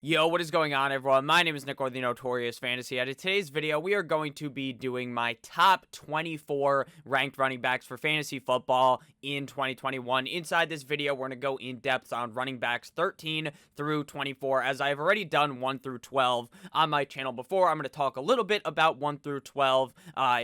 Yo, what is going on, everyone? My name is Nick, or the Notorious Fantasy. And in today's video, we are going to be doing my top 24 ranked running backs for fantasy football in 2021. Inside this video, we're going to go in depth on running backs 13 through 24, as I've already done 1 through 12 on my channel before. I'm going to talk a little bit about 1 through 12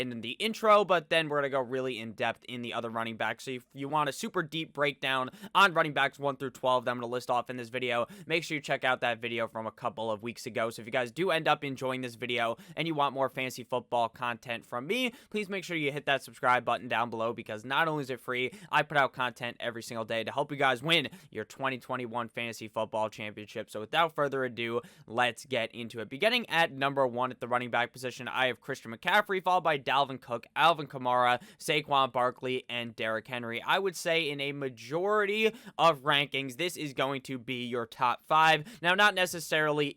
in the intro, but then we're going to go really in depth in the other running backs. So if you want a super deep breakdown on running backs 1 through 12 that I'm going to list off in this video, make sure you check out that video from a couple of weeks ago. So if you guys do end up enjoying this video and you want more fantasy football content from me, please make sure you hit that subscribe button down below, because not only is it free, I put out content every single day to help you guys win your 2021 fantasy football championship. So without further ado, let's get into it. Beginning at number 1 at the running back position, I have Christian McCaffrey, followed by Dalvin Cook, Alvin Kamara, Saquon Barkley, and Derrick Henry. I would say in a majority of rankings, this is going to be your top 5. Now, not necessarily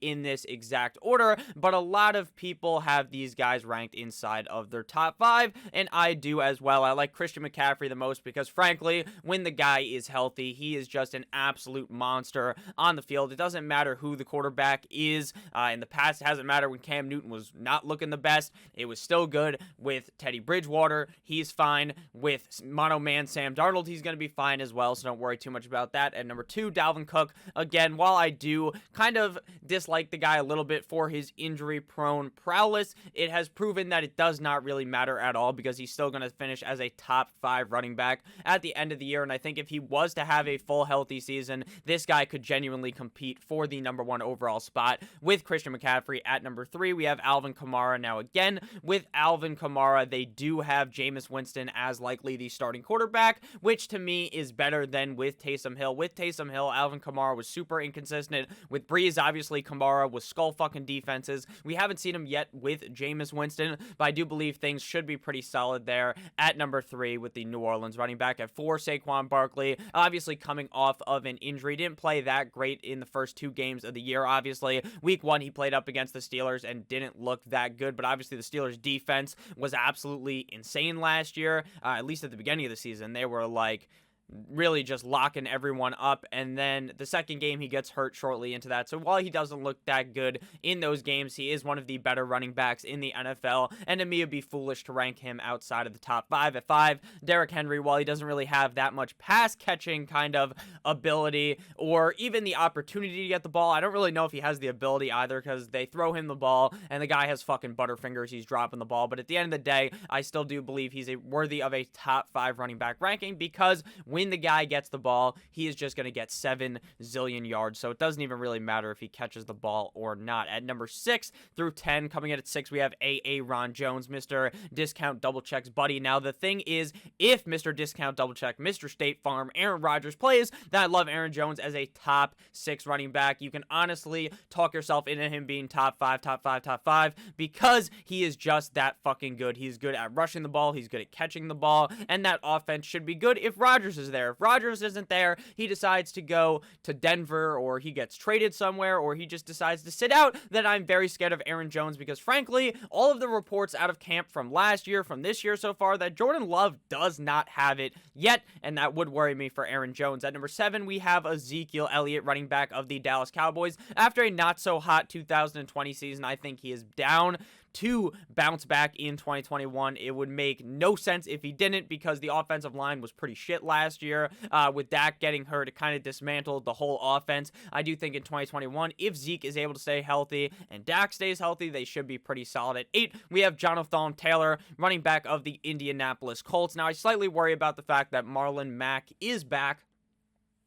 in this exact order, but a lot of people have these guys ranked inside of their top 5, and I do as well. I like Christian McCaffrey the most because, frankly, when the guy is healthy, he is just an absolute monster on the field. It doesn't matter who the quarterback is. In the past, it hasn't mattered when Cam Newton was not looking the best. It was still good with Teddy Bridgewater. He's fine with mono man Sam Darnold. He's going to be fine as well, so don't worry too much about that. At number 2, Dalvin Cook. Again, while I do kind of dislike the guy a little bit for his injury-prone prowess, it has proven that it does not really matter at all, because he's still going to finish as a top 5 running back at the end of the year. And I think if he was to have a full healthy season, this guy could genuinely compete for the number 1 overall spot with Christian McCaffrey. At number 3, we have Alvin Kamara. Now, again, with Alvin Kamara, they do have Jameis Winston as likely the starting quarterback, which to me is better than with Taysom Hill. With Taysom Hill, Alvin Kamara was super inconsistent. With Breeze, obviously, Kamara was skull fucking defenses. We haven't seen him yet with Jameis Winston, but I do believe things should be pretty solid there. At number 3, with the New Orleans running back. At 4, Saquon Barkley, obviously coming off of an injury. Didn't play that great in the first 2 games of the year, obviously. Week 1, he played up against the Steelers and didn't look that good, but obviously the Steelers defense was absolutely insane last year. At least at the beginning of the season, they were like really just locking everyone up, and then the second game he gets hurt shortly into that. So while he doesn't look that good in those games, he is one of the better running backs in the NFL, and to me, it'd be foolish to rank him outside of the top 5. At 5, Derrick Henry. While he doesn't really have that much pass catching kind of ability or even the opportunity to get the ball, I don't really know if he has the ability either, because they throw him the ball and the guy has fucking butterfingers. He's dropping the ball, but at the end of the day, I still do believe he's worthy of a top 5 running back ranking, because when the guy gets the ball, he is just going to get 7 zillion yards. So it doesn't even really matter if he catches the ball or not. At number 6 through 10, coming in at 6, we have Ron Jones, Mr. Discount Double Checks buddy. Now, the thing is, if Mr. Discount Double Check, Mr. State Farm, Aaron Rodgers plays, then I love Aaron Jones as a top 6 running back. You can honestly talk yourself into him being top 5, because he is just that fucking good. He's good at rushing the ball. He's good at catching the ball, and that offense should be good if Rodgers is there. If Rodgers isn't there, he decides to go to Denver, or he gets traded somewhere, or he just decides to sit out, then I'm very scared of Aaron Jones, because frankly, all of the reports out of camp from last year, from this year so far, that Jordan Love does not have it yet, and that would worry me for Aaron Jones. At number 7, we have Ezekiel Elliott, running back of the Dallas Cowboys. After a not-so-hot 2020 season, I think he is down to bounce back in 2021. It would make no sense if he didn't, because the offensive line was pretty shit last year. With Dak getting hurt, it kind of dismantled the whole offense. I do think in 2021, if Zeke is able to stay healthy and Dak stays healthy, they should be pretty solid. At 8, we have Jonathan Taylor, running back of the Indianapolis Colts. Now, I slightly worry about the fact that Marlon Mack is back.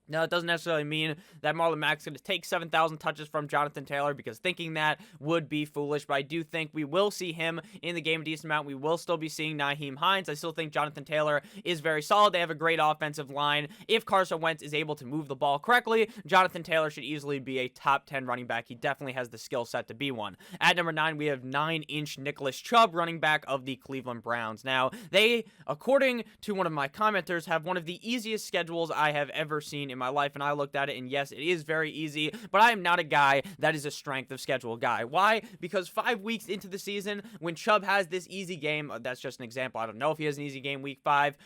Now, it doesn't necessarily mean that Marlon Mack's going to take 7,000 touches from Jonathan Taylor, because thinking that would be foolish, but I do think we will see him in the game a decent amount. We will still be seeing Nyheim Hines. I still think Jonathan Taylor is very solid. They have a great offensive line. If Carson Wentz is able to move the ball correctly, Jonathan Taylor should easily be a top 10 running back. He definitely has the skill set to be one. At number 9, we have 9-inch Nicholas Chubb, running back of the Cleveland Browns. Now, they, according to one of my commenters, have one of the easiest schedules I have ever seen in my life, and I looked at it, and yes, it is very easy, but I am not a guy that is a strength of schedule guy. Why? Because 5 weeks into the season, when Chubb has this easy game, that's just an example, I don't know if he has an easy game week 5,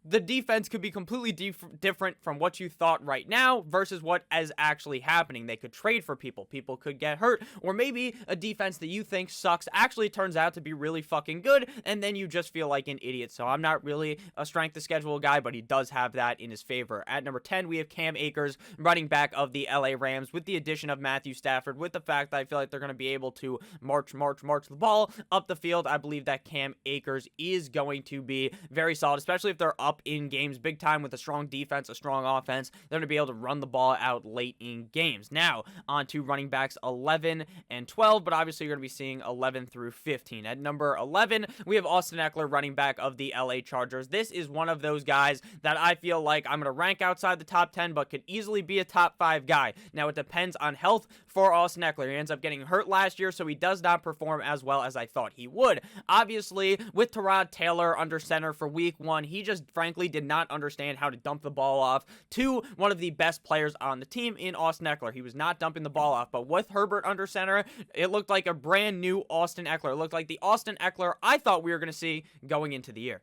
the defense could be completely different from what you thought right now versus what is actually happening. They could trade for people. People could get hurt. Or maybe a defense that you think sucks actually turns out to be really fucking good, and then you just feel like an idiot. So I'm not really a strength of schedule guy, but he does have that in his favor. At number 10, we have Cam Akers, running back of the LA Rams, with the addition of Matthew Stafford, with the fact that I feel like they're going to be able to march the ball up the field. I believe that Cam Akers is going to be very solid, especially if they're up in games big time with a strong defense, a strong offense. They're going to be able to run the ball out late in games. Now, on to running backs 11 and 12, but obviously you're going to be seeing 11 through 15. At number 11, we have Austin Eckler, running back of the LA Chargers. This is one of those guys that I feel like I'm going to rank outside the top 10, but could easily be a top 5 guy. Now, it depends on health for Austin Eckler. He ends up getting hurt last year, so he does not perform as well as I thought he would. Obviously, with Tyrod Taylor under center for week 1, he just frankly did not understand how to dump the ball off to one of the best players on the team in Austin Eckler. He was not dumping the ball off, but with Herbert under center, it looked like a brand new Austin Eckler. It looked like the Austin Eckler I thought we were going to see going into the year.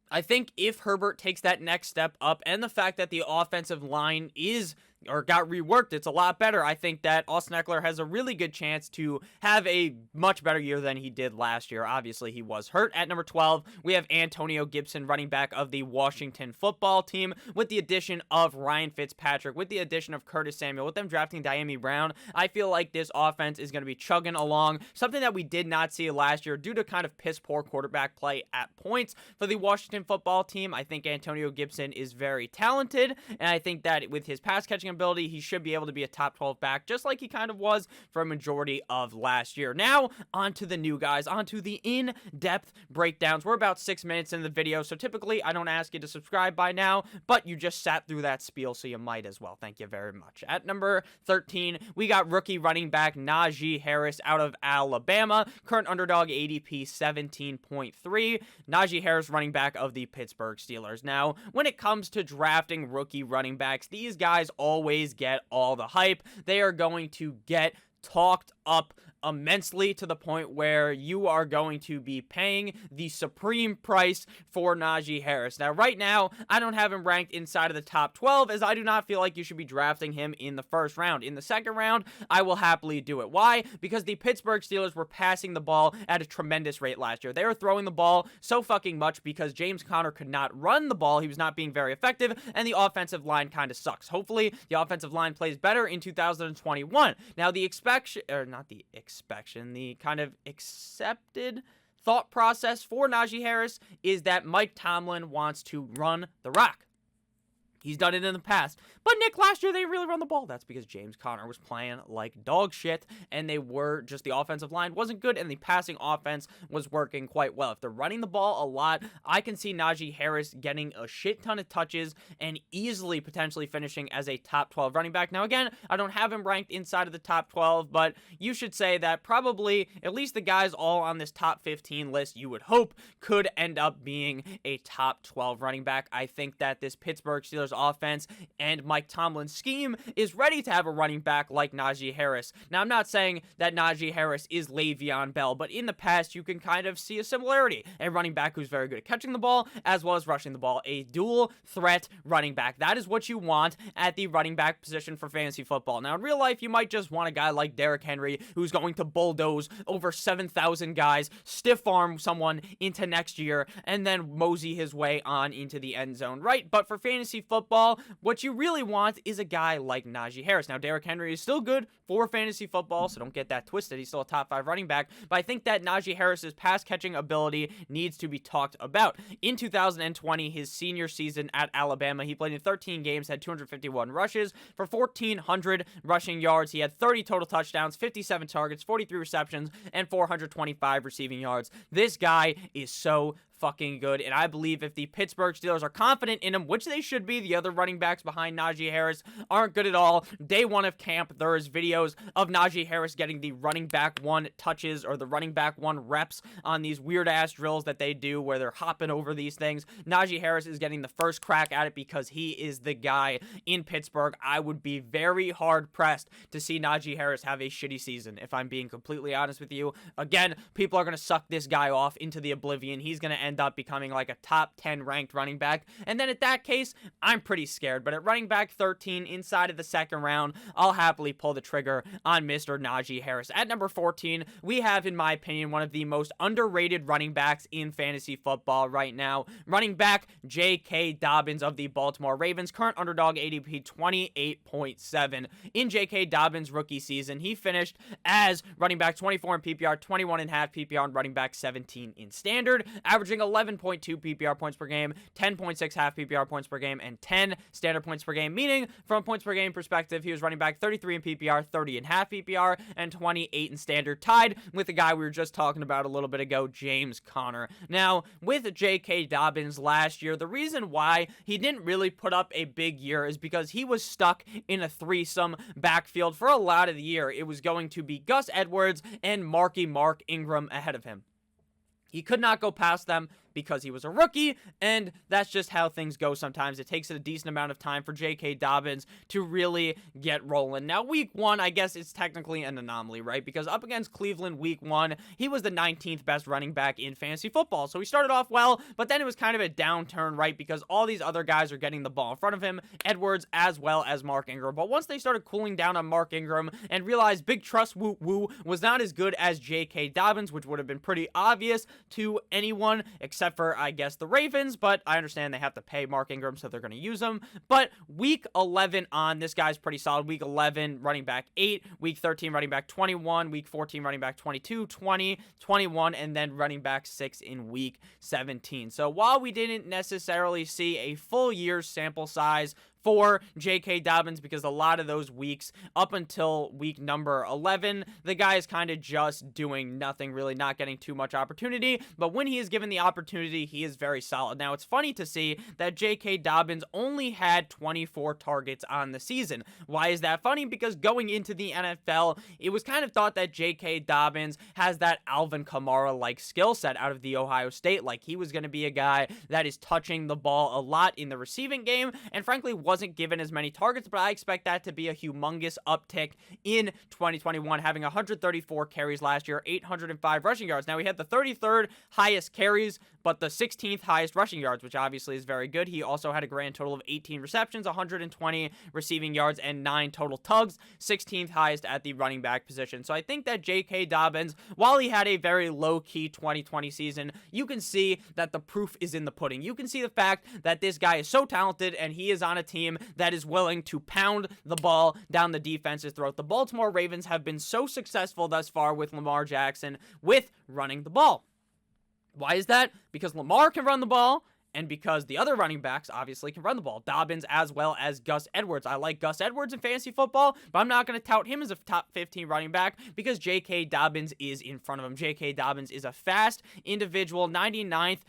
I think if Herbert takes that next step up, and the fact that the offensive line got reworked, it's a lot better. I think that Austin Eckler has a really good chance to have a much better year than he did last year. Obviously, he was hurt. At number 12, we have Antonio Gibson, running back of the Washington football team, with the addition of Ryan Fitzpatrick, with the addition of Curtis Samuel, with them drafting Diami Brown. I feel like this offense is going to be chugging along, something that we did not see last year due to kind of piss-poor quarterback play at points for the Washington football team. I think Antonio Gibson is very talented, and I think that with his pass-catching ability, he should be able to be a top 12 back, just like he kind of was for a majority of last year. Now, on to the new guys, on to the in-depth breakdowns. We're about 6 minutes in the video, so typically I don't ask you to subscribe by now, but you just sat through that spiel, so you might as well. Thank you very much. At number 13, we got rookie running back Naji Harris out of Alabama, current underdog ADP 17.3. Naji Harris, running back of the Pittsburgh Steelers. Now, when it comes to drafting rookie running backs, these guys always get all the hype. They are going to get talked up immensely to the point where you are going to be paying the supreme price for Naji Harris. Now, right now, I don't have him ranked inside of the top 12, as I do not feel like you should be drafting him in the first round. In the second round, I will happily do it. Why? Because the Pittsburgh Steelers were passing the ball at a tremendous rate last year. They were throwing the ball so fucking much because James Conner could not run the ball. He was not being very effective, and the offensive line kind of sucks. Hopefully, the offensive line plays better in 2021. Now, the kind of accepted thought process for Naji Harris is that Mike Tomlin wants to run the rock. He's done it in the past. But Nick, last year they really run the ball. That's because James Conner was playing like dog shit, and the offensive line wasn't good, and the passing offense was working quite well. If they're running the ball a lot, I can see Naji Harris getting a shit ton of touches and easily potentially finishing as a top 12 running back. Now, again, I don't have him ranked inside of the top 12, but you should say that probably at least the guys all on this top 15 list you would hope could end up being a top 12 running back. I think that this Pittsburgh Steelers offense and Mike Tomlin's scheme is ready to have a running back like Naji Harris. Now, I'm not saying that Naji Harris is Le'Veon Bell, but in the past, you can kind of see a similarity. A running back who's very good at catching the ball as well as rushing the ball. A dual threat running back. That is what you want at the running back position for fantasy football. Now, in real life, you might just want a guy like Derrick Henry who's going to bulldoze over 7,000 guys, stiff arm someone into next year, and then mosey his way on into the end zone, right? But for fantasy football, what you really want is a guy like Naji Harris. Now, Derrick Henry is still good for fantasy football, so don't get that twisted. He's still a top 5 running back, but I think that Naji Harris's pass catching ability needs to be talked about. In 2020, his senior season at Alabama, he played in 13 games, had 251 rushes for 1,400 rushing yards. He had 30 total touchdowns, 57 targets, 43 receptions, and 425 receiving yards. This guy is so fucking good, and I believe if the Pittsburgh Steelers are confident in him, which they should be, the other running backs behind Naji Harris aren't good at all. Day one of camp, there is videos of Naji Harris getting the running back 1 touches or the running back 1 reps on these weird-ass drills that they do where they're hopping over these things. Naji Harris is getting the first crack at it because he is the guy in Pittsburgh. I would be very hard-pressed to see Naji Harris have a shitty season, if I'm being completely honest with you. Again, people are going to suck this guy off into the oblivion. He's going to end up becoming like a top 10 ranked running back. And then at that case, I'm pretty scared. But at running back 13 inside of the second round, I'll happily pull the trigger on Mr. Naji Harris. At number 14, we have, in my opinion, one of the most underrated running backs in fantasy football right now. Running back J.K. Dobbins of the Baltimore Ravens, current underdog ADP 28.7. In J.K. Dobbins' rookie season, he finished as running back 24 in PPR, 21.5 PPR, and running back 17 in standard, averaging 11.2 PPR points per game, 10.6 half PPR points per game, and 10 standard points per game, meaning from a points per game perspective, he was running back 33 in PPR, 30 in half PPR, and 28 in standard, tied with the guy we were just talking about a little bit ago, James Conner. Now, with J.K. Dobbins last year, the reason why he didn't really put up a big year is because he was stuck in a threesome backfield for a lot of the year. It was going to be Gus Edwards and Mark Ingram ahead of him. He could not go past them because he was a rookie, and that's just how things go sometimes. It takes a decent amount of time for J.K. Dobbins to really get rolling. Now, week 1, I guess it's technically an anomaly, right? Because up against Cleveland week 1, he was the 19th best running back in fantasy football. So he started off well, but then it was kind of a downturn, right? Because all these other guys are getting the ball in front of him, Edwards as well as Mark Ingram. But once they started cooling down on Mark Ingram and realized Big Trust Woo was not as good as J.K. Dobbins, which would have been pretty obvious to anyone except for, I guess, the Ravens, but I understand they have to pay Mark Ingram, so they're going to use him. But week 11 on, this guy's pretty solid. Week 11, running back 8. Week 13, running back 21. Week 14, running back 22, 20, 21, and then running back 6 in week 17. So while we didn't necessarily see a full year's sample size for J.K. Dobbins, because a lot of those weeks up until week number 11, the guy is kind of just doing nothing, really not getting too much opportunity. But when he is given the opportunity, he is very solid. Now, it's funny to see that J.K. Dobbins only had 24 targets on the season. Why is that funny? Because going into the NFL, it was kind of thought that J.K. Dobbins has that Alvin Kamara-like skill set out of the Ohio State. Like, he was going to be a guy that is touching the ball a lot in the receiving game, and frankly, wasn't given as many targets, but I expect that to be a humongous uptick in 2021, having 134 carries last year, 805 rushing yards. Now, he had the 33rd highest carries, but the 16th highest rushing yards, which obviously is very good. He also had a grand total of 18 receptions, 120 receiving yards, and 9 total tugs, 16th highest at the running back position. So I think that J.K. Dobbins, while he had a very low-key 2020 season, you can see that the proof is in the pudding. You can see the fact that this guy is so talented, and he is on a team that is willing to pound the ball down the defense's throat. The Baltimore Ravens have been so successful thus far with Lamar Jackson with running the ball. Why is that? Because Lamar can run the ball, and because the other running backs obviously can run the ball. Dobbins as well as Gus Edwards. I like Gus Edwards in fantasy football, but I'm not going to tout him as a top 15 running back because J.K. Dobbins is in front of him. J.K. Dobbins is a fast individual, 99th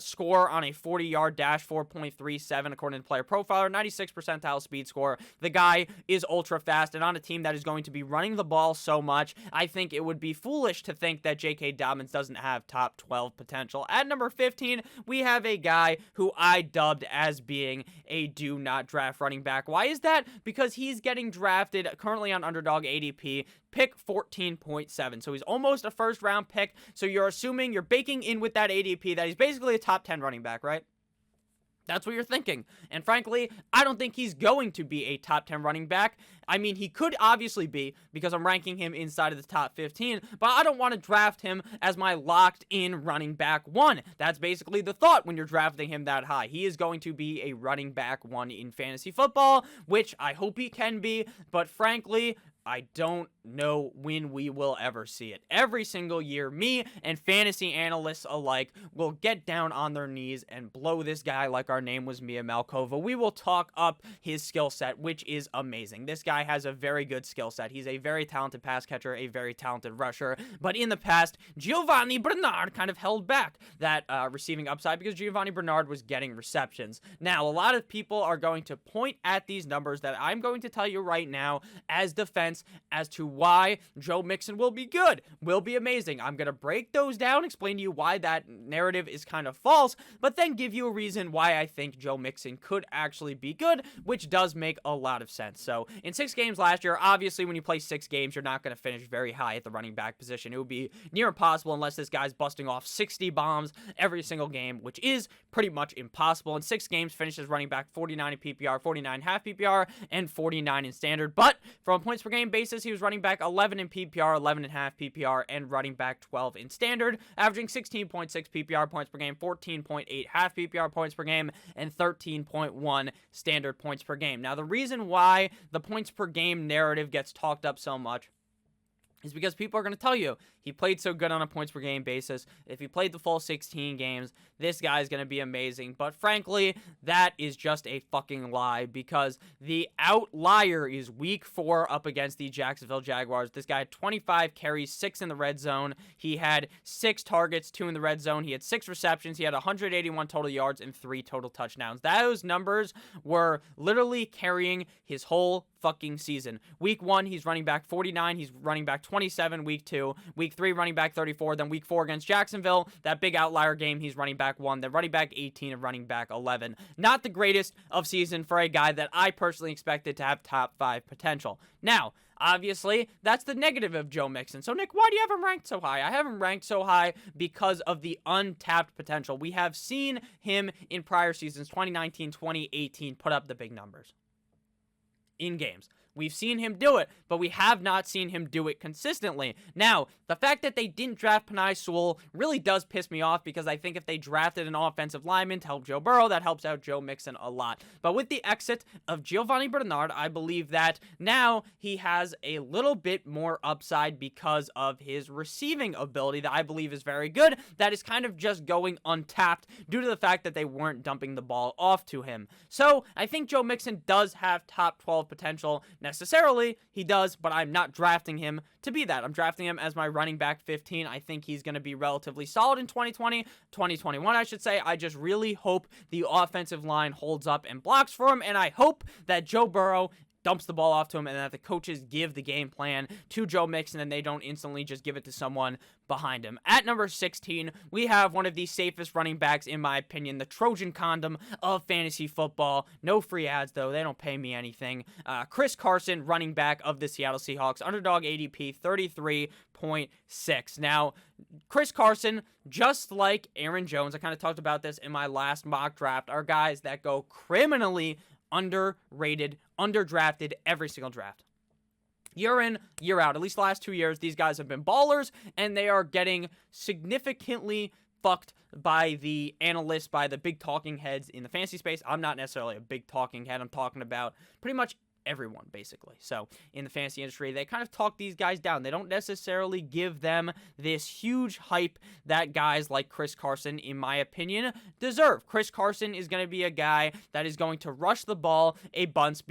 score on a 40-yard dash, 4.37 according to Player Profiler, 96th percentile speed score. The guy is ultra fast, and on a team that is going to be running the ball so much, I think it would be foolish to think that J.K. Dobbins doesn't have top 12 potential. At number 15, we have a guy who I dubbed as being a do not draft running back. Why is that? Because he's getting drafted currently on underdog ADP, pick 14.7. So he's almost a first round pick. So you're assuming, you're baking in with that ADP that he's basically a top 10 running back, right? That's what you're thinking. And frankly, I don't think he's going to be a top 10 running back. I mean, he could obviously be because I'm ranking him inside of the top 15, but I don't want to draft him as my locked in running back 1. That's basically the thought when you're drafting him that high. He is going to be a running back 1 in fantasy football, which I hope he can be, but frankly, I don't know when we will ever see it. Every single year, me and fantasy analysts alike will get down on their knees and blow this guy like our name was Mia Malkova. We will talk up his skill set, which is amazing. This guy has a very good skill set. He's a very talented pass catcher, a very talented rusher, but in the past, Giovanni Bernard kind of held back that receiving upside because Giovanni Bernard was getting receptions. Now, a lot of people are going to point at these numbers that I'm going to tell you right now as defense sense as to why Joe Mixon will be good, will be amazing. I'm going to break those down, explain to you why that narrative is kind of false, but then give you a reason why I think Joe Mixon could actually be good, which does make a lot of sense. So in 6 games last year, obviously when you play 6 games, you're not going to finish very high at the running back position. It would be near impossible unless this guy's busting off 60 bombs every single game, which is pretty much impossible. In 6 games, finishes running back 49 in PPR, 49 half PPR, and 49 in standard. But from a points per game basis, he was running back 11 in PPR, 11 in half PPR, and running back 12 in standard, averaging 16.6 PPR points per game, 14.8 half PPR points per game, and 13.1 standard points per game. Now, the reason why the points per game narrative gets talked up so much is because people are going to tell you he played so good on a points per game basis. If he played the full 16 games, this guy is going to be amazing. But frankly, that is just a fucking lie, because the outlier is week 4 up against the Jacksonville Jaguars. This guy had 25 carries, 6 in the red zone. He had 6 targets, 2 in the red zone. He had 6 receptions. He had 181 total yards and 3 total touchdowns. Those numbers were literally carrying his whole fucking season. Week 1, he's running back 49. He's running back 27. Week 2, week 3, running back 34. Then week 4 against Jacksonville, that big outlier game, he's running back 1. Then running back 18 and running back 11. Not the greatest of season for a guy that I personally expected to have top 5 potential. Now, obviously, that's the negative of Joe Mixon. So, Nick, why do you have him ranked so high? I have him ranked so high because of the untapped potential. We have seen him in prior seasons, 2019, 2018, put up the big numbers in games. We've seen him do it, but we have not seen him do it consistently. Now, the fact that they didn't draft Penei Sewell really does piss me off, because I think if they drafted an offensive lineman to help Joe Burrow, that helps out Joe Mixon a lot. But with the exit of Giovanni Bernard, I believe that now he has a little bit more upside because of his receiving ability that I believe is very good. That is kind of just going untapped due to the fact that they weren't dumping the ball off to him. So I think Joe Mixon does have top 12 potential. Necessarily, he does, but I'm not drafting him to be that. I'm drafting him as my running back 15. I think he's going to be relatively solid in 2021, I should say. I just really hope the offensive line holds up and blocks for him, and I hope that Joe Burrow dumps the ball off to him and that the coaches give the game plan to Joe Mixon and they don't instantly just give it to someone behind him. At number 16, we have one of the safest running backs, in my opinion, the Trojan condom of fantasy football. No free ads, though. They don't pay me anything. Chris Carson, running back of the Seattle Seahawks. Underdog ADP 33.6. Now, Chris Carson, just like Aaron Jones, I kind of talked about this in my last mock draft, are guys that go criminally underrated, underdrafted every single draft. Year in, year out. At least the last 2 years, these guys have been ballers, and they are getting significantly fucked by the analysts, by the big talking heads in the fantasy space. I'm not necessarily a big talking head. I'm talking about pretty much everyone, basically. So in the fantasy industry, they kind of talk these guys down. They don't necessarily give them this huge hype that guys like Chris Carson, in my opinion, deserve. Chris Carson is going to be a guy that is going to rush the ball a bunch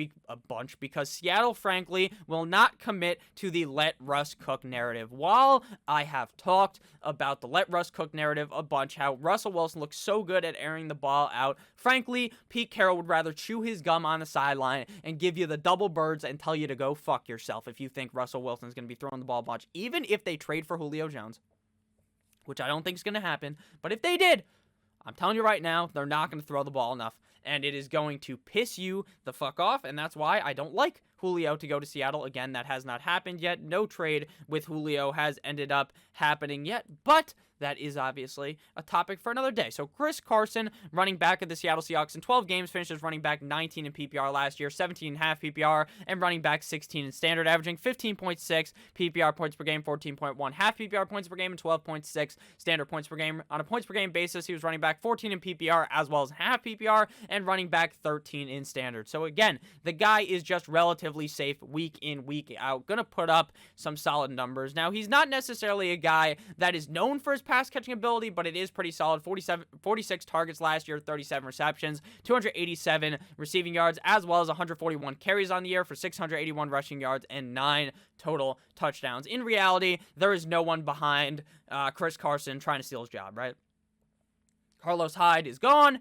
because Seattle, frankly, will not commit to the let Russ cook narrative. While I have talked about the let Russ cook narrative a bunch, how Russell Wilson looks so good at airing the ball out, frankly, Pete Carroll would rather chew his gum on the sideline and give you the double birds and tell you to go fuck yourself if you think Russell Wilson is going to be throwing the ball a bunch, even if they trade for Julio Jones, which I don't think is going to happen. But if they did, I'm telling you right now, they're not going to throw the ball enough, and it is going to piss you the fuck off, and that's why I don't like Julio to go to Seattle. Again, that has not happened yet. No trade with Julio has ended up happening yet, but that is obviously a topic for another day. So Chris Carson, running back of the Seattle Seahawks, in 12 games, finishes running back 19 in PPR last year, 17.5 PPR, and running back 16 in standard, averaging 15.6 PPR points per game, 14.1 half PPR points per game, and 12.6 standard points per game. On a points per game basis, he was running back 14 in PPR as well as half PPR, and running back 13 in standard. So again, the guy is just relatively safe week in, week out. Gonna put up some solid numbers. Now, he's not necessarily a guy that is known for his pass catching ability, but it is pretty solid. 46 targets last year, 37 receptions, 287 receiving yards, as well as 141 carries on the year for 681 rushing yards and 9 total touchdowns. In reality, there is no one behind Chris Carson trying to steal his job, right? Carlos Hyde is gone,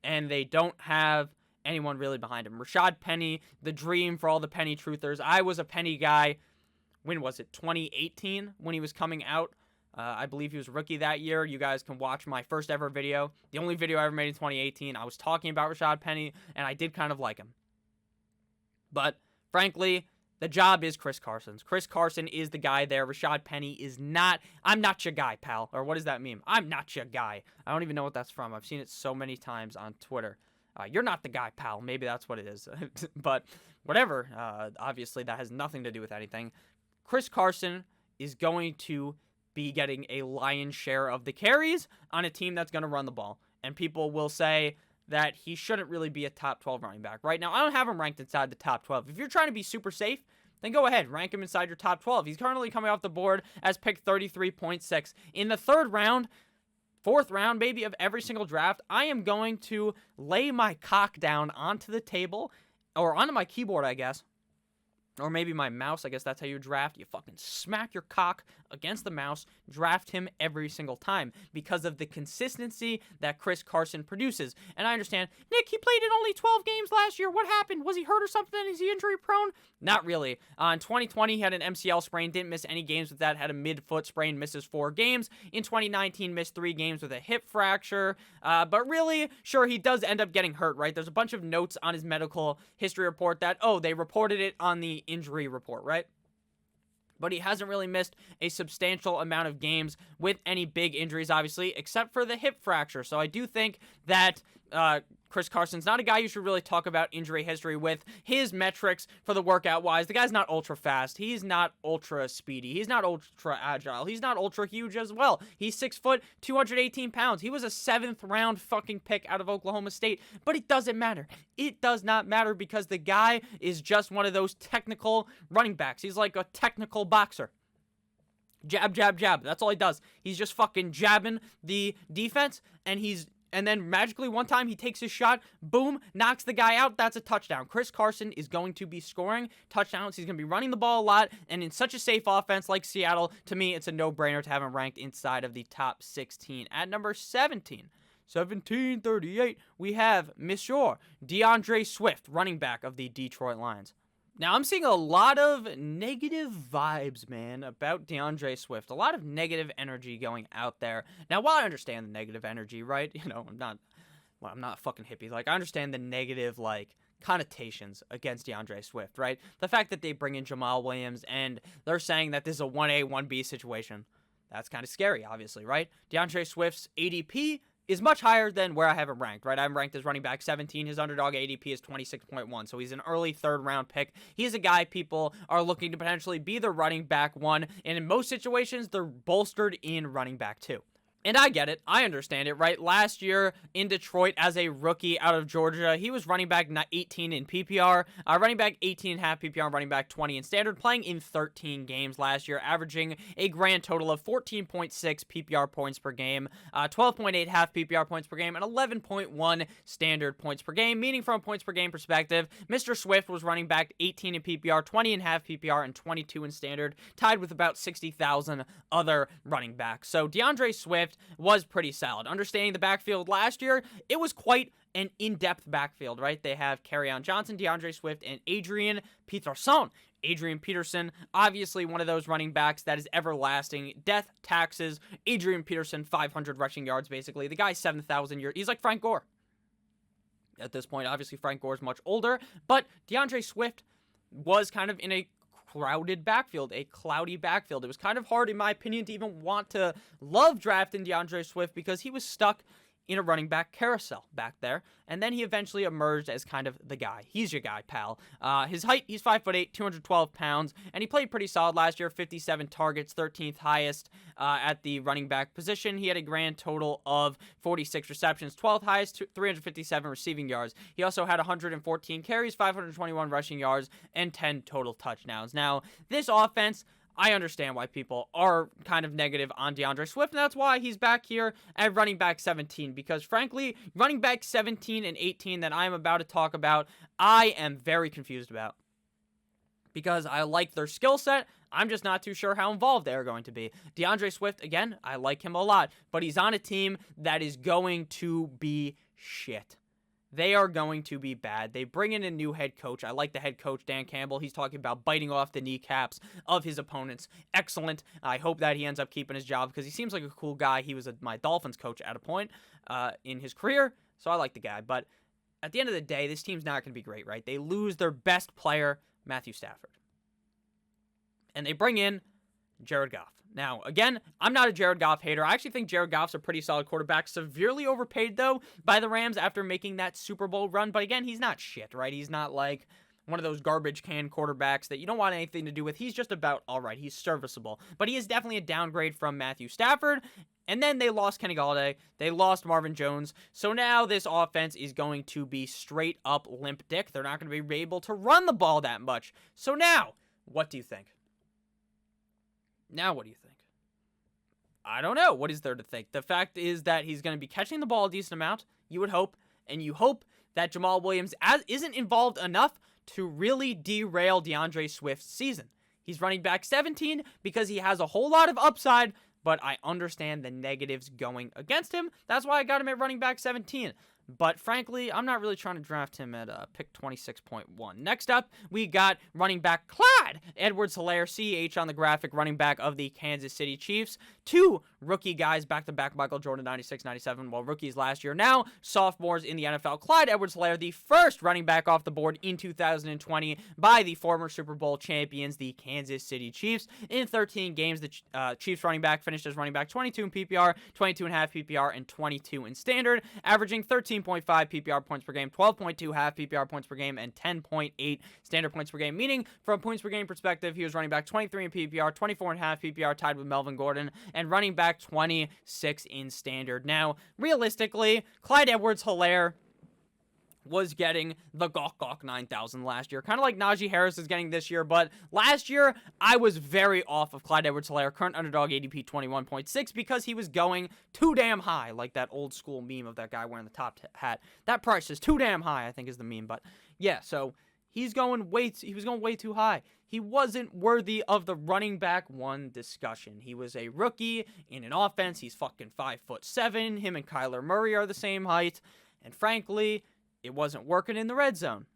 and they don't have anyone really behind him. Rashad Penny, the dream for all the Penny truthers. I was a Penny guy. When was it? 2018 when he was coming out. I believe he was rookie that year. You guys can watch my first ever video. The only video I ever made in 2018. I was talking about Rashad Penny, and I did kind of like him. But, frankly, the job is Chris Carson's. Chris Carson is the guy there. Rashad Penny is not. I'm not your guy, pal. Or what does that mean? I'm not your guy. I don't even know what that's from. I've seen it so many times on Twitter. You're not the guy, pal. Maybe that's what it is. But whatever. Obviously, that has nothing to do with anything. Chris Carson is going to be getting a lion's share of the carries on a team that's going to run the ball. And people will say that he shouldn't really be a top 12 running back. Right now, I don't have him ranked inside the top 12. If you're trying to be super safe, then go ahead, rank him inside your top 12. He's currently coming off the board as pick 33.6. In the third round, fourth round, maybe, of every single draft, I am going to lay my cock down onto the table, or onto my keyboard, I guess, or maybe my mouse. I guess that's how you draft. You fucking smack your cock against the mouse, draft him every single time because of the consistency that Chris Carson produces. And I understand, Nick, he played in only 12 games last year. What happened? Was he hurt or something? Is he injury prone? Not really. In 2020, he had an MCL sprain, didn't miss any games with that, had a mid-foot sprain, misses 4 games. In 2019, missed 3 games with a hip fracture. But really, sure, he does end up getting hurt, right? There's a bunch of notes on his medical history report that, they reported it on the injury report, right? But he hasn't really missed a substantial amount of games with any big injuries, obviously, except for the hip fracture. So I do think that Chris Carson's not a guy you should really talk about injury history with. His metrics for the workout-wise, the guy's not ultra-fast. He's not ultra-speedy. He's not ultra-agile. He's not ultra-huge as well. He's 6 foot, 218 pounds. He was a 7th-round fucking pick out of Oklahoma State. But it doesn't matter. It does not matter because the guy is just one of those technical running backs. He's like a technical boxer. Jab, jab, jab. That's all he does. He's just fucking jabbing the defense, and then magically one time he takes his shot, boom, knocks the guy out. That's a touchdown. Chris Carson is going to be scoring touchdowns. He's going to be running the ball a lot. And in such a safe offense like Seattle, to me, it's a no-brainer to have him ranked inside of the top 16. At number 1738, we have Monsieur Deandre Swift, running back of the Detroit Lions. Now, I'm seeing a lot of negative vibes, man, about DeAndre Swift. A lot of negative energy going out there. Now, while I understand the negative energy, right? I'm not a fucking hippie. Like, I understand the negative, connotations against DeAndre Swift, right? The fact that they bring in Jamal Williams and they're saying that this is a 1A, 1B situation. That's kind of scary, obviously, right? DeAndre Swift's ADP is much higher than where I have him ranked, right? I'm ranked as running back 17. His underdog ADP is 26.1, so he's an early third-round pick. He's a guy people are looking to potentially be the running back 1, and in most situations, they're bolstered in running back 2. And I get it. I understand it, right? Last year in Detroit as a rookie out of Georgia, he was running back 18 in PPR, running back 18.5 PPR, running back 20 in standard, playing in 13 games last year, averaging a grand total of 14.6 PPR points per game, 12.8 half PPR points per game, and 11.1 standard points per game, meaning from a points per game perspective, Mr. Swift was running back 18 in PPR, 20 in half PPR, and 22 in standard, tied with about 60,000 other running backs. So DeAndre Swift was pretty solid. Understanding the backfield last year, it was quite an in-depth backfield, right? They have Kerryon Johnson, DeAndre Swift, and Adrian Peterson. Adrian Peterson, obviously one of those running backs that is everlasting. Death, taxes, Adrian Peterson, 500 rushing yards, basically. The guy's 7,000 yards. He's like Frank Gore. At this point, obviously Frank Gore's much older, but DeAndre Swift was kind of in a crowded backfield, a cloudy backfield. It was kind of hard, in my opinion, to even want to love drafting DeAndre Swift because he was stuck in a running back carousel back there, and then he eventually emerged as kind of the guy. He's your guy, pal. His height, he's 5'8", 212 pounds, and he played pretty solid last year, 57 targets, 13th highest at the running back position. He had a grand total of 46 receptions, 12th highest, 357 receiving yards. He also had 114 carries, 521 rushing yards, and 10 total touchdowns. Now, this offense, I understand why people are kind of negative on DeAndre Swift, and that's why he's back here at running back 17, because frankly, running back 17 and 18 that I'm about to talk about, I am very confused about. Because I like their skill set, I'm just not too sure how involved they're going to be. DeAndre Swift, again, I like him a lot, but he's on a team that is going to be shit. they are going to be bad. They bring in a new head coach. I like the head coach, Dan Campbell. He's talking about biting off the kneecaps of his opponents. Excellent. I hope that he ends up keeping his job because he seems like a cool guy. He was my Dolphins coach at a point in his career, so I like the guy. But at the end of the day, this team's not going to be great, right? They lose their best player, Matthew Stafford. And they bring in Jared Goff. Now, again, I'm not a Jared Goff hater. I actually think Jared Goff's a pretty solid quarterback. Severely overpaid, though, by the Rams after making that Super Bowl run. But again, he's not shit, right? He's not like one of those garbage can quarterbacks that you don't want anything to do with. He's just about all right. He's serviceable. But he is definitely a downgrade from Matthew Stafford. And then they lost Kenny Golladay. They lost Marvin Jones. So now this offense is going to be straight up limp dick. They're not going to be able to run the ball that much. So now, what do you think? Now, what do you think? I don't know. What is there to think? The fact is that he's going to be catching the ball a decent amount, you would hope, and you hope that Jamal Williams isn't involved enough to really derail Deandre Swift's season. He's running back 17 because he has a whole lot of upside, but I understand the negatives going against him. That's why I got him at running back 17. But frankly, I'm not really trying to draft him at pick 26.1. Next up, we got running back Clyde Edwards Hilaire, CH on the graphic, running back of the Kansas City Chiefs. Two rookie guys back-to-back, Michael Jordan 96, 97, well, rookies last year. Now, sophomores in the NFL. Clyde Edwards Hilaire, the first running back off the board in 2020 by the former Super Bowl champions, the Kansas City Chiefs. In 13 games, the Chiefs running back finished as running back 22 in PPR, 22.5 PPR, and 22 in standard, averaging 13.5 PPR points per game, 12.2 half PPR points per game, and 10.8 standard points per game. Meaning, from a points per game perspective, he was running back 23 in PPR, 24.5 PPR, tied with Melvin Gordon, and running back 26 in standard. Now, realistically, Clyde Edwards Hilaire was getting the Gawk 9000 last year. Kind of like Naji Harris is getting this year, but last year, I was very off of Clyde Edwards Hilaire, current underdog ADP 21.6, because he was going too damn high, like that old school meme of that guy wearing the top hat. That price is too damn high, I think is the meme, but yeah, so he was going way too high. He wasn't worthy of the running back one discussion. He was a rookie in an offense. He's fucking 5'7". Him and Kyler Murray are the same height, and frankly, it wasn't working in the red zone.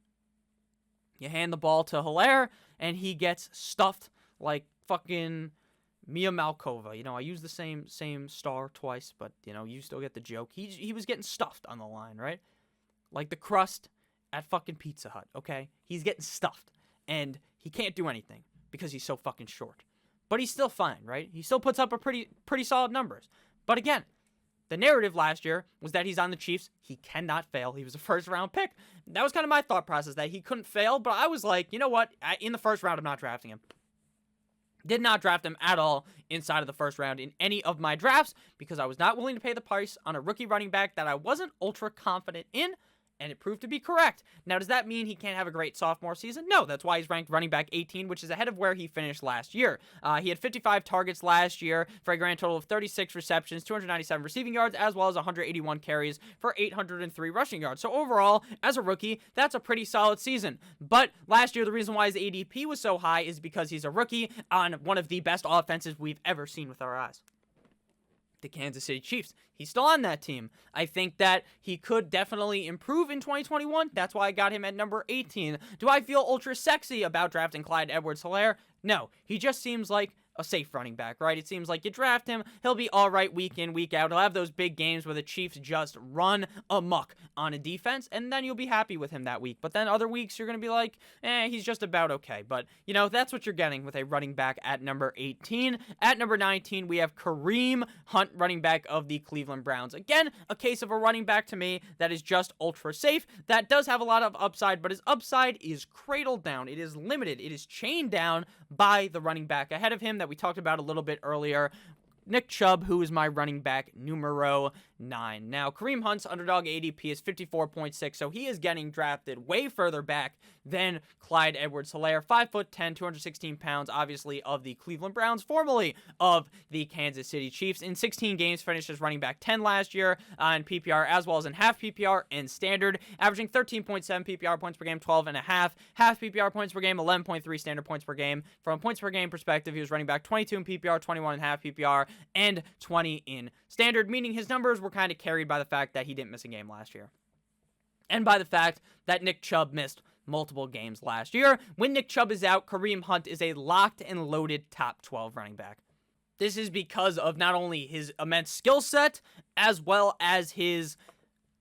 You hand the ball to Hilaire, and he gets stuffed like fucking Mia Malkova. You know, I use the same star twice, but, you know, you still get the joke. He was getting stuffed on the line, right? Like the crust at fucking Pizza Hut, okay? He's getting stuffed, and he can't do anything because he's so fucking short. But he's still fine, right? He still puts up a pretty solid numbers. But again, the narrative last year was that he's on the Chiefs. He cannot fail. He was a first-round pick. That was kind of my thought process, that he couldn't fail. But I was like, you know what? In the first round, I'm not drafting him. Did not draft him at all inside of the first round in any of my drafts because I was not willing to pay the price on a rookie running back that I wasn't ultra confident in. And it proved to be correct. Now, does that mean he can't have a great sophomore season? No, that's why he's ranked running back 18, which is ahead of where he finished last year. He had 55 targets last year for a grand total of 36 receptions, 297 receiving yards, as well as 181 carries for 803 rushing yards. So overall, as a rookie, that's a pretty solid season. But last year, the reason why his ADP was so high is because he's a rookie on one of the best offenses we've ever seen with our eyes. The Kansas City Chiefs. He's still on that team. I think that he could definitely improve in 2021. That's why I got him at number 18. Do I feel ultra sexy about drafting Clyde Edwards Hilaire? No. He just seems like a safe running back, right? It seems like you draft him, he'll be all right week in, week out. He'll have those big games where the Chiefs just run amok on a defense, and then you'll be happy with him that week. But then other weeks, you're going to be like, he's just about okay. But, you know, that's what you're getting with a running back at number 18. At number 19, we have Kareem Hunt, running back of the Cleveland Browns. Again, a case of a running back to me that is just ultra safe. That does have a lot of upside, but his upside is cradled down. It is limited. It is chained down by the running back ahead of him that we talked about a little bit earlier, Nick Chubb, who is my running back numero 9. Now, Kareem Hunt's underdog ADP is 54.6, so he is getting drafted way further back than Clyde Edwards Hilaire. 5'10", 216 pounds, obviously, of the Cleveland Browns, formerly of the Kansas City Chiefs. In 16 games, finished as running back 10 last year in PPR, as well as in half PPR and standard, averaging 13.7 PPR points per game, 12.5 half PPR points per game, 11.3 standard points per game. From a points per game perspective, he was running back 22 in PPR, 21.5 PPR, and 20 in standard, meaning his numbers were kind of carried by the fact that he didn't miss a game last year. and by the fact that Nick Chubb missed multiple games last year. When Nick Chubb is out, Kareem Hunt is a locked and loaded top 12 running back. This is because of not only his immense skill set, as well as his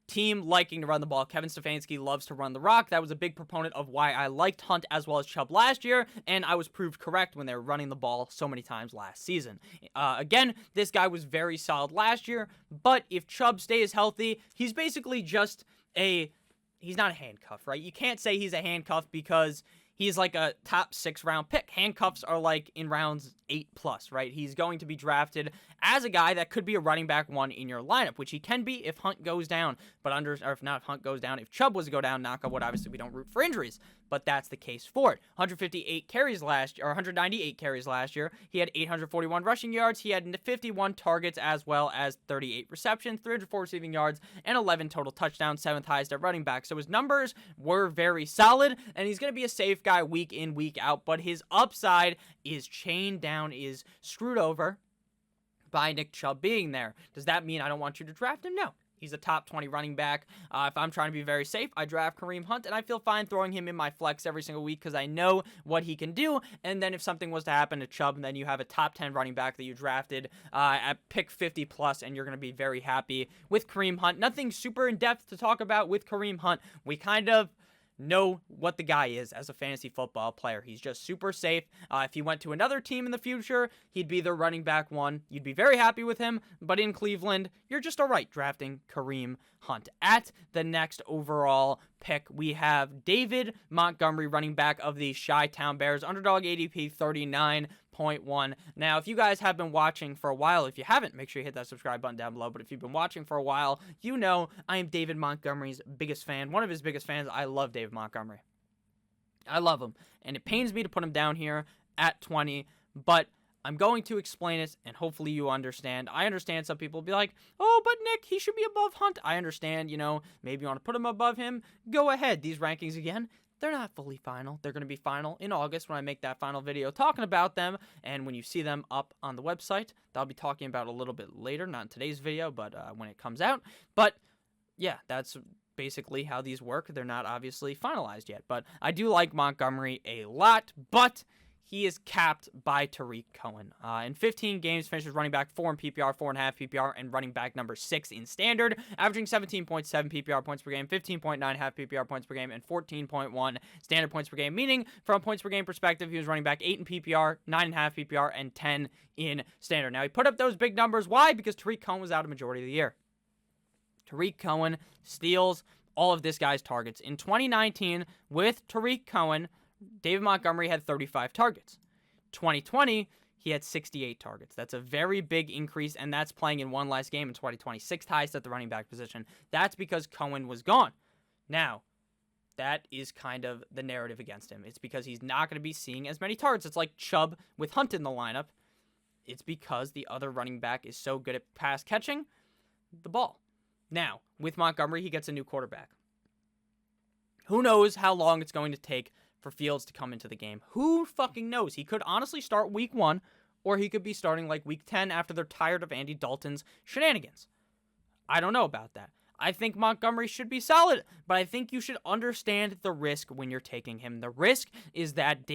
team liking to run the ball. Kevin Stefanski loves to run the rock. That was a big proponent of why I liked Hunt as well as Chubb last year, and I was proved correct when they were running the ball so many times last season. Again, this guy was very solid last year, but if Chubb stays healthy, he's basically just he's not a handcuff, right? You can't say he's a handcuff because he's like a top 6 round pick. Handcuffs are like in rounds 8+, right? He's going to be drafted as a guy that could be a running back 1 in your lineup, which he can be if Hunt goes down. Or if not, if Hunt goes down, if Chubb was to go down, knock on wood, obviously we don't root for injuries, but that's the case for it. 198 carries last year, or 198 carries last year. He had 841 rushing yards. He had 51 targets as well as 38 receptions, 304 receiving yards, and 11 total touchdowns, 7th highest at running back. So his numbers were very solid, and he's going to be a safe guy week in, week out, but his upside is chained down, is screwed over by Nick Chubb being there. Does that mean I don't want you to draft him? No. He's a top 20 running back. If I'm trying to be very safe, I draft Kareem Hunt, and I feel fine throwing him in my flex every single week because I know what he can do. And then if something was to happen to Chubb, then you have a top 10 running back that you drafted at pick 50+, and you're going to be very happy with Kareem Hunt. Nothing super in-depth to talk about with Kareem Hunt. We kind of know what the guy is as a fantasy football player. He's just super safe. If he went to another team in the future, he'd be the running back 1. You'd be very happy with him, but in Cleveland, you're just all right drafting Kareem Hunt. At the next overall pick, we have David Montgomery, running back of the Chi-Town Bears, underdog ADP 39.1. Now, if you guys have been watching for a while, if you haven't, make sure you hit that subscribe button down below. But if you've been watching for a while, you know I am David Montgomery's biggest fan, one of his biggest fans. I love David Montgomery. I love him, and it pains me to put him down here at 20, but I'm going to explain it, and hopefully you understand. I understand some people will be like, oh, but Nick, he should be above Hunt. I understand, maybe you want to put him above him. Go ahead. These rankings, again, they're not fully final. They're going to be final in August when I make that final video talking about them, and when you see them up on the website, I'll be talking about a little bit later, not in today's video, but when it comes out. But, yeah, that's basically how these work. They're not obviously finalized yet, but I do like Montgomery a lot, but he is capped by Tariq Cohen. In 15 games, finishes running back 4 in PPR, 4.5 PPR, and running back number 6 in standard, averaging 17.7 PPR points per game, 15.9 half PPR points per game, and 14.1 standard points per game, meaning from a points per game perspective, he was running back 8 in PPR, 9.5 PPR, and 10 in standard. Now, he put up those big numbers. Why? Because Tariq Cohen was out a majority of the year. Tariq Cohen steals all of this guy's targets. In 2019, with Tariq Cohen, David Montgomery had 35 targets. 2020, he had 68 targets. That's a very big increase, and that's playing in one last game in 2020. 6th highest at the running back position. That's because Cohen was gone. Now, that is kind of the narrative against him. It's because he's not going to be seeing as many targets. It's like Chubb with Hunt in the lineup. It's because the other running back is so good at pass catching the ball. Now, with Montgomery, he gets a new quarterback. Who knows how long it's going to take for Fields to come into the game? Who fucking knows? He could honestly start week 1, or he could be starting like week 10 after they're tired of Andy Dalton's shenanigans. I don't know about that. I think Montgomery should be solid, but I think you should understand the risk when you're taking him. The risk is that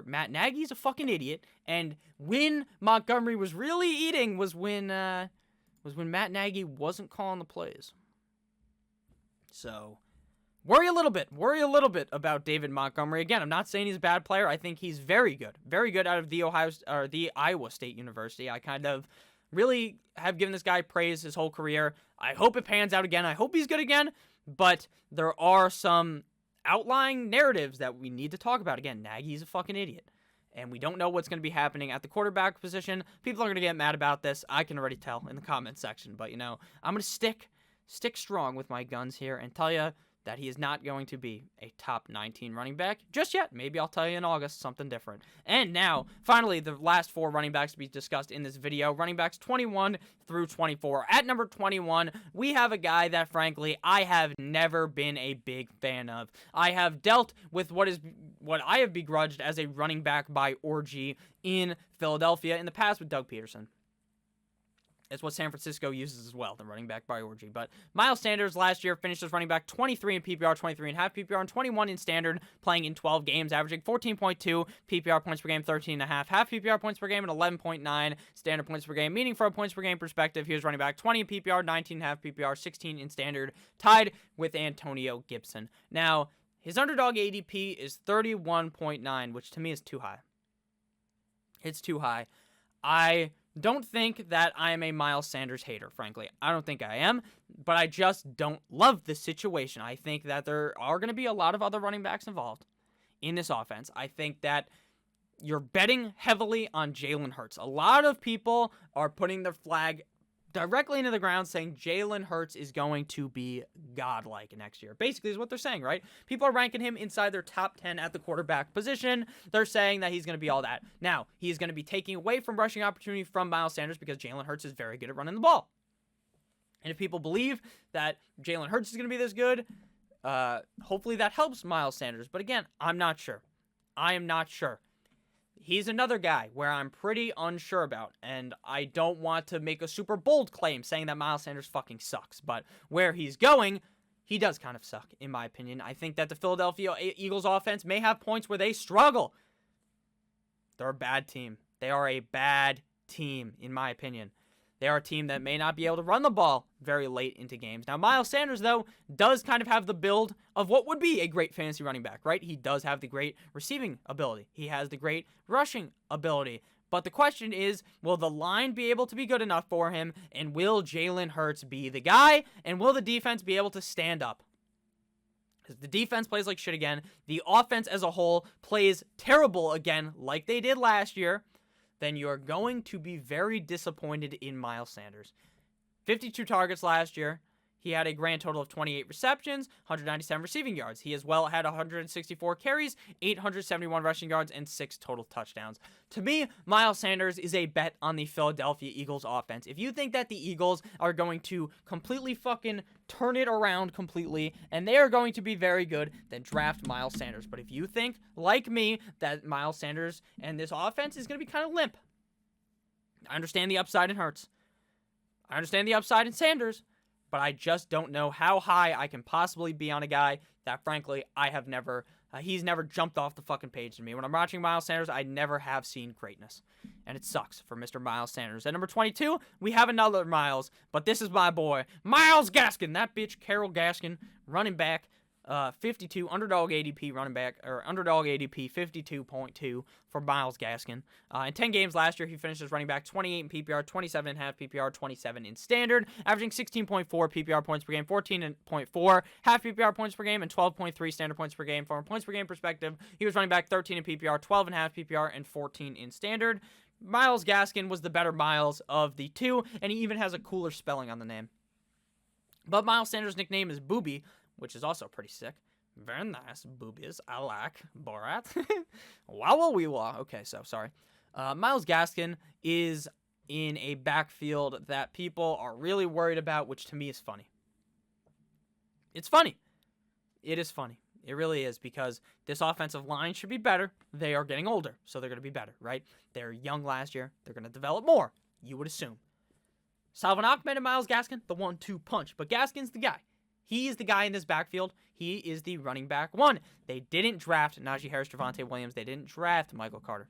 Matt Nagy's a fucking idiot, and when Montgomery was really eating was when Matt Nagy wasn't calling the plays. So worry a little bit about David Montgomery. Again, I'm not saying he's a bad player. I think he's very good out of the Iowa State University. I kind of really have given this guy praise his whole career. I hope it pans out again. I hope he's good again, but there are some outlying narratives that we need to talk about. Again, Nagy's a fucking idiot, and we don't know what's going to be happening at the quarterback position. People are going to get mad about this. I can already tell in the comments section, but, I'm going to stick strong with my guns here and tell you that he is not going to be a top 19 running back just yet. Maybe I'll tell you in August something different. And now, finally, the last 4 running backs to be discussed in this video, running backs 21 through 24. At number 21, we have a guy that, frankly, I have never been a big fan of. I have dealt with what I have begrudged as a running back by orgy in Philadelphia in the past with Doug Peterson. It's what San Francisco uses as well, the running back priority. But Miles Sanders last year finished as running back 23 in PPR, 23.5 PPR, and 21 in standard, playing in 12 games, averaging 14.2 PPR points per game, 13.5 half PPR points per game, and 11.9 standard points per game. Meaning from a points per game perspective, he was running back 20 in PPR, 19.5 PPR, 16 in standard, tied with Antonio Gibson. Now, his underdog ADP is 31.9, which to me is too high. It's too high. I don't think that I am a Miles Sanders hater, frankly. I don't think I am, but I just don't love this situation. I think that there are going to be a lot of other running backs involved in this offense. I think that you're betting heavily on Jalen Hurts. A lot of people are putting their flag directly into the ground saying Jalen Hurts is going to be godlike next year. Basically is what they're saying, right? People are ranking him inside their top 10 at the quarterback position. They're saying that he's going to be all that. Now, he's going to be taking away from rushing opportunity from Miles Sanders because Jalen Hurts is very good at running the ball. And if people believe that Jalen Hurts is going to be this good, hopefully that helps Miles Sanders. But again, I'm not sure. I am not sure. He's another guy where I'm pretty unsure about, and I don't want to make a super bold claim saying that Miles Sanders fucking sucks, but where he's going, he does kind of suck, in my opinion. I think that the Philadelphia Eagles offense may have points where they struggle. They're a bad team. They are a bad team, in my opinion. They are a team that may not be able to run the ball very late into games. Now, Miles Sanders, though, does kind of have the build of what would be a great fantasy running back, right? He does have the great receiving ability. He has the great rushing ability. But the question is, will the line be able to be good enough for him? And will Jalen Hurts be the guy? And will the defense be able to stand up? Because the defense plays like shit again. The offense as a whole plays terrible again, like they did last year. Then you're going to be very disappointed in Miles Sanders. 52 targets last year. He had a grand total of 28 receptions, 197 receiving yards. He as well had 164 carries, 871 rushing yards, and 6 total touchdowns. To me, Miles Sanders is a bet on the Philadelphia Eagles offense. If you think that the Eagles are going to completely fucking turn it around completely, and they are going to be very good, then draft Miles Sanders. But if you think, like me, that Miles Sanders and this offense is going to be kind of limp, I understand the upside in Hurts. I understand the upside in Sanders. But I just don't know how high I can possibly be on a guy that, frankly, he's never jumped off the fucking page to me. When I'm watching Miles Sanders, I never have seen greatness. And it sucks for Mr. Miles Sanders. At number 22, we have another Miles, but this is my boy, Myles Gaskin. That bitch, Carol Gaskin, running back, 52, underdog ADP running back, or underdog ADP 52.2 for Myles Gaskin. In 10 games last year, he finished as running back 28 in PPR, 27.5 PPR, 27 in standard, averaging 16.4 PPR points per game, 14.4 half PPR points per game, and 12.3 standard points per game. From a points per game perspective, he was running back 13 in PPR, 12.5 PPR, and 14 in standard. Myles Gaskin was the better Miles of the two, and he even has a cooler spelling on the name. But Miles Sanders' nickname is Booby, which is also pretty sick. Very nice. Boobies. I like. Borat. Wow, we wow. Okay, so sorry. Myles Gaskin is in a backfield that people are really worried about, which to me is funny. It's funny. It is funny. It really is, because this offensive line should be better. They are getting older, so they're going to be better, right? They're young last year. They're going to develop more, you would assume. Salvon Ahmed and Myles Gaskin, the 1-2 punch. But Gaskin's the guy. He is the guy in this backfield. He is the running back one. They didn't draft Naji Harris, Javonte Williams. They didn't draft Michael Carter.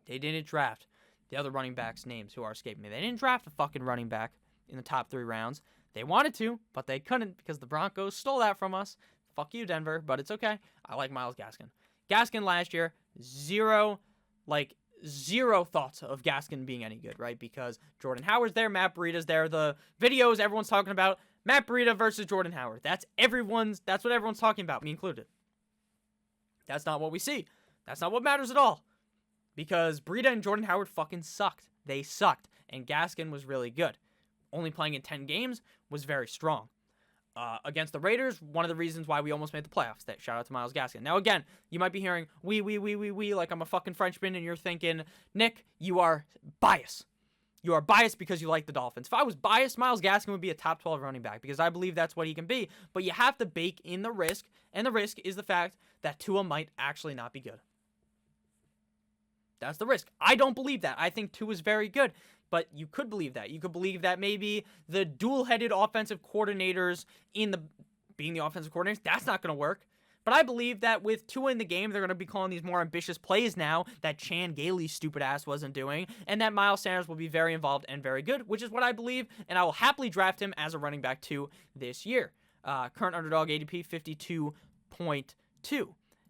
They didn't draft the other running backs' names who are escaping me. They didn't draft a fucking running back in the top 3 rounds. They wanted to, but they couldn't because the Broncos stole that from us. Fuck you, Denver, but it's okay. I like Myles Gaskin. Gaskin last year, zero thoughts of Gaskin being any good, right? Because Jordan Howard's there, Matt Breida's there. The videos everyone's talking about, Matt Breida versus Jordan Howard. That's what everyone's talking about, me included. That's not what we see. That's not what matters at all. Because Breida and Jordan Howard fucking sucked. They sucked. And Gaskin was really good. Only playing in 10 games was very strong. Against the Raiders, one of the reasons why we almost made the playoffs. Shout out to Myles Gaskin. Now, again, you might be hearing, we, like I'm a fucking Frenchman, and you're thinking, Nick, you are biased. You are biased because you like the Dolphins. If I was biased, Myles Gaskin would be a top 12 running back because I believe that's what he can be. But you have to bake in the risk, and the risk is the fact that Tua might actually not be good. That's the risk. I don't believe that. I think Tua is very good. but you could believe that. You could believe that maybe the dual-headed offensive coordinators being the offensive coordinators, that's not going to work. But I believe that with Tua in the game, they're going to be calling these more ambitious plays now that Chan Gailey's stupid ass wasn't doing, and that Miles Sanders will be very involved and very good, which is what I believe, and I will happily draft him as a running back 2 this year. Current underdog ADP, 52.2.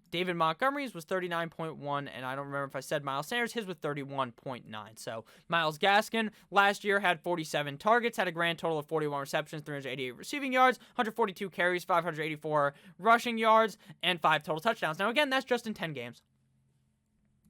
David Montgomery's was 39.1, and I don't remember if I said Miles Sanders. His was 31.9. So Myles Gaskin last year had 47 targets, had a grand total of 41 receptions, 388 receiving yards, 142 carries, 584 rushing yards, and 5 total touchdowns. Now, again, that's just in 10 games.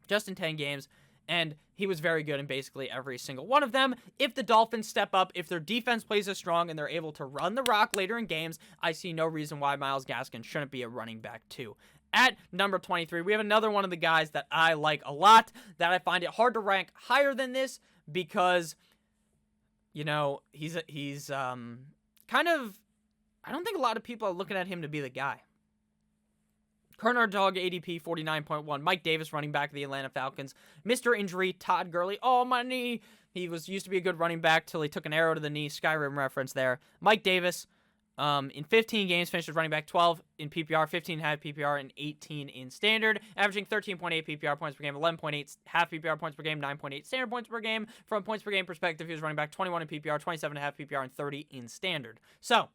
Just in 10 games. And he was very good in basically every single one of them. If the Dolphins step up, if their defense plays as strong and they're able to run the rock later in games, I see no reason why Myles Gaskin shouldn't be a running back too. At number 23, we have another one of the guys that I like a lot, that I find it hard to rank higher than this because, you know, he's kind of, I don't think a lot of people are looking at him to be the guy. Current underdog ADP 49.1. Mike Davis, running back of the Atlanta Falcons. Mr. Injury, Todd Gurley. Oh, my knee. He used to be a good running back till he took an arrow to the knee. Skyrim reference there. Mike Davis, in 15 games, finished as running back, 12 in PPR, 15 half PPR, and 18 in standard, averaging 13.8 PPR points per game, 11.8 half PPR points per game, 9.8 standard points per game. From a points per game perspective, he was running back 21 in PPR, 27 half PPR, and 30 in standard. So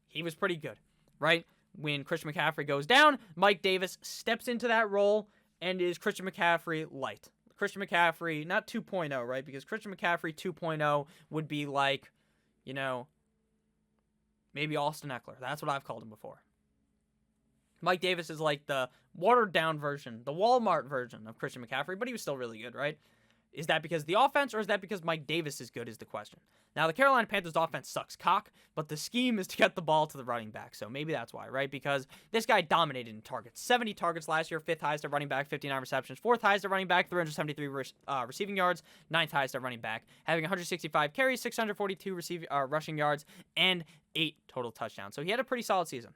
he was pretty good, right? When Christian McCaffrey goes down, Mike Davis steps into that role and is Christian McCaffrey light. Christian McCaffrey, not 2.0, right? Because Christian McCaffrey 2.0 would be like, you know, maybe Austin Eckler. That's what I've called him before. Mike Davis is like the watered-down version, the Walmart version of Christian McCaffrey, but he was still really good, right? Is that because of the offense, or is that because Mike Davis is good is the question. Now, the Carolina Panthers offense sucks cock, but the scheme is to get the ball to the running back, so maybe that's why, right? Because this guy dominated in targets. 70 targets last year, 5th highest at running back, 59 receptions, 4th highest at running back, 373 receiving yards, 9th highest at running back, having 165 carries, 642 rushing yards, and 8 total touchdowns. So he had a pretty solid season.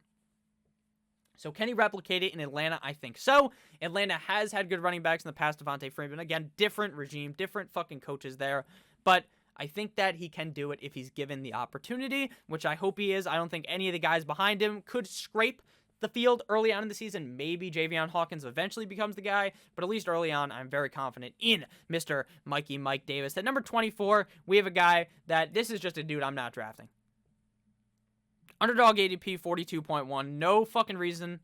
So can he replicate it in Atlanta? I think so. Atlanta has had good running backs in the past. Devontae Freeman, again, different regime, different fucking coaches there. But I think that he can do it if he's given the opportunity, which I hope he is. I don't think any of the guys behind him could scrape the field early on in the season. Maybe Javion Hawkins eventually becomes the guy, but at least early on, I'm very confident in Mr. Mike Davis. At number 24, we have a guy that this is just a dude I'm not drafting. Underdog ADP 42.1. No fucking reason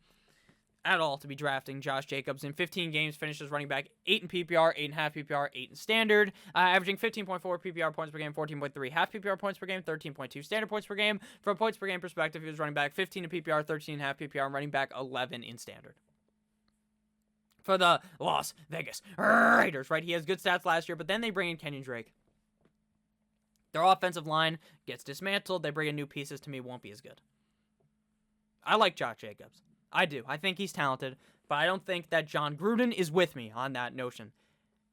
at all to be drafting Josh Jacobs. In 15 games, finished as running back, 8 in PPR, 8.5 PPR, 8 in standard, averaging 15.4 PPR points per game, 14.3 half PPR points per game, 13.2 standard points per game. From a points per game perspective, he was running back 15 in PPR, 13 half PPR, and running back 11 in standard. For the Las Vegas Raiders, right? He has good stats last year, but then they bring in Kenyon Drake. Their offensive line gets dismantled. They bring in new pieces. To me, won't be as good. I like Josh Jacobs. I do. I think he's talented, but I don't think that John Gruden is with me on that notion.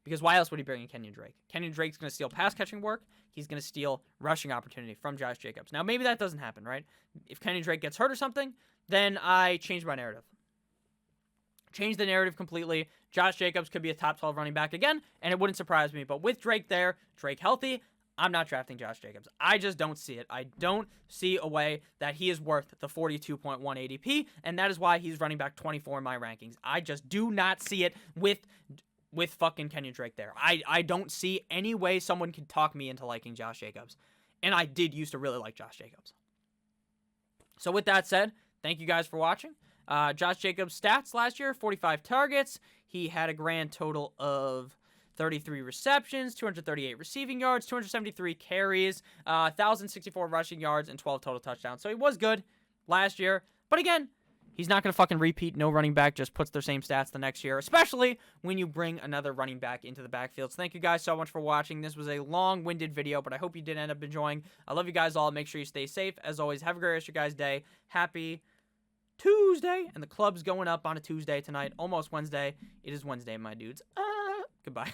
Because why else would he bring in Kenyon Drake? Kenyon Drake's going to steal pass-catching work. He's going to steal rushing opportunity from Josh Jacobs. Now, maybe that doesn't happen, right? If Kenyon Drake gets hurt or something, then I change my narrative. Change the narrative completely. Josh Jacobs could be a top 12 running back again, and it wouldn't surprise me. But with Drake there, Drake healthy, I'm not drafting Josh Jacobs. I just don't see it. I don't see a way that he is worth the 42.1 ADP, and that is why he's running back 24 in my rankings. I just do not see it with fucking Kenyon Drake there. I don't see any way someone can talk me into liking Josh Jacobs, and I did used to really like Josh Jacobs. So with that said, thank you guys for watching. Josh Jacobs' stats last year, 45 targets. He had a grand total of 33 receptions, 238 receiving yards, 273 carries, 1,064 rushing yards, and 12 total touchdowns. So he was good last year. But again, he's not going to fucking repeat. No running back just puts their same stats the next year, especially when you bring another running back into the backfield. So thank you guys so much for watching. This was a long-winded video, but I hope you did end up enjoying. I love you guys all. Make sure you stay safe. As always, have a great rest of your guys' day. Happy Tuesday. And the club's going up on a Tuesday tonight. Almost Wednesday. It is Wednesday, my dudes. Goodbye.